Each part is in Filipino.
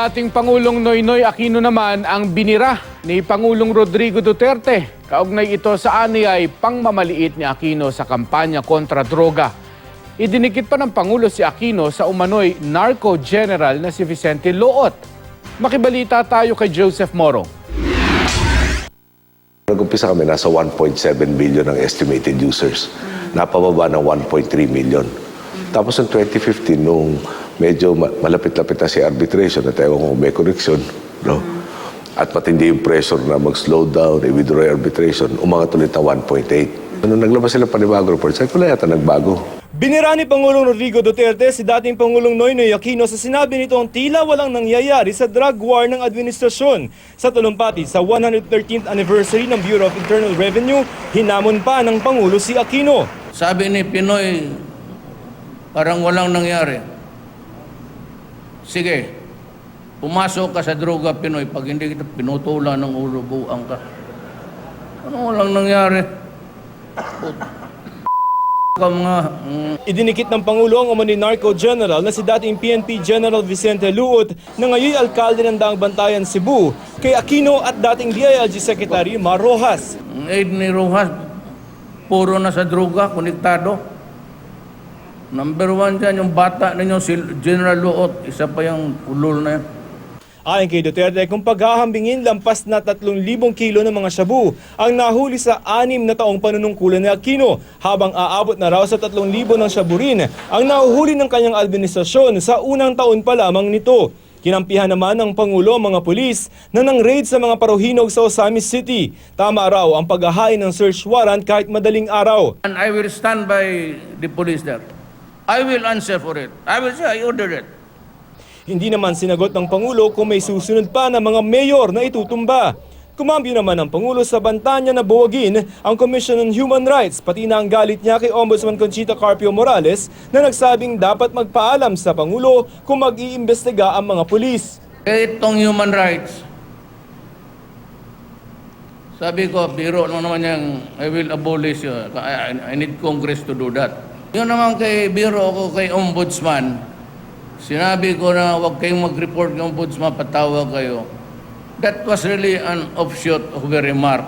dating Pangulong Noynoy Aquino naman ang binira ni Pangulong Rodrigo Duterte. Kaugnay ito sa aniyay pangmamaliit ni Aquino sa kampanya kontra droga. Idinikit pa ng Pangulo si Aquino sa umano'y narco general na si Vicente Luot. Makibalita tayo kay Joseph Morong. Nag-umpisa kami, nasa 1.7 million ang estimated users. Napababa ng 1.3 million. Tapos ng 2015, nung medyo malapit-lapit na si arbitration, at ewan kung may connection, no? At matindi yung pressure na mag-slow down, i-withdraw yung arbitration, umangat ulit na 1.8. Nung naglabas sila panibagong report, sabi ko na yata nagbago. Binira ni Pangulong Rodrigo Duterte si dating Pangulong Noynoy Aquino sa sinabi nitong tila walang nangyayari sa drug war ng administrasyon. Sa talumpati sa 113th anniversary ng Bureau of Internal Revenue, hinamon pa ng Pangulo si Aquino. Sabi ni Pinoy, parang walang nangyari. Sige, pumasok ka sa droga, Pinoy, pag hindi kita pinutulan ng ulo, buang ka. Ano walang nangyari? Idinikit ng Pangulo ang umano'y narco general na si dating PNP General Vicente Luot na ngayon alkalde ng Daang Bantayan, Cebu, kay Aquino at dating DILG Secretary Mar Rojas. Ang aid ni Rojas, puro na sa droga, konektado. Number one dyan, yung bata ninyo, si General Luot, isa pa yung ulol na yan. Ayon kay Duterte, kung paghahambingin lampas na 3,000 kilo ng mga shabu ang nahuli sa 6 na taong panunungkulan ni Aquino, habang aabot na raw sa 3,000 ng shabu rin ang nahuhuli ng kanyang administrasyon sa unang taon pa lamang nito. Kinampihan naman ng Pangulo ang mga pulis na nang-raid sa mga paruhinog sa Osamis City. Tama raw ang paghahain ng search warrant kahit madaling araw. And I will stand by the police there. I will answer for it. I will say I ordered it. Hindi naman sinagot ng Pangulo kung may susunod pa na mga mayor na itutumba. Kumambyo naman ang Pangulo sa banta niya na buwagin ang Commission on Human Rights, pati na ang galit niya kay Ombudsman Conchita Carpio Morales na nagsabing dapat magpaalam sa Pangulo kung mag-iimbestiga ang mga pulis. Itong human rights, sabi ko, biro naman yung I will abolish you. I need Congress to do that. Yun naman kay biro ko kay Ombudsman, sinabi ko na huwag kayong mag-report ng Ombudsman, patawag kayo. That was really an offshoot of a remark.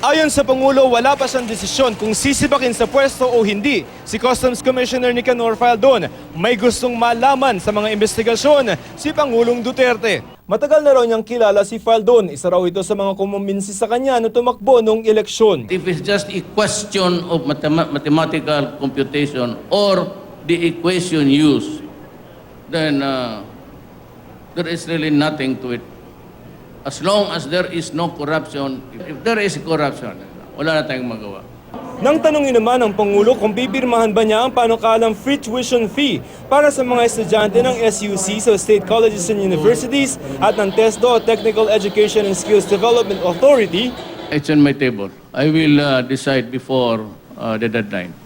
Ayon sa Pangulo, wala pa siyang desisyon kung sisibakin sa pwesto o hindi si Customs Commissioner Nicanor Faldon. May gustong malaman sa mga investigasyon si Pangulong Duterte. Matagal na raw niyang kilala si Faldon. Isa raw ito sa mga kumumbinsi sa kanya na tumakbo noong eleksyon. If it's just a question of mathematical computation or the equation used, then there is really nothing to it. As long as there is no corruption, if there is corruption, wala na tayong magawa. Nang tanongin naman ng Pangulo kung pipirmahan ba niya ang panukalang free tuition fee para sa mga estudyante ng SUC sa State Colleges and Universities at ng TESDA, Technical Education and Skills Development Authority, It's on my table. I will decide before the deadline.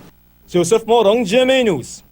Joseph Morong, GMA News.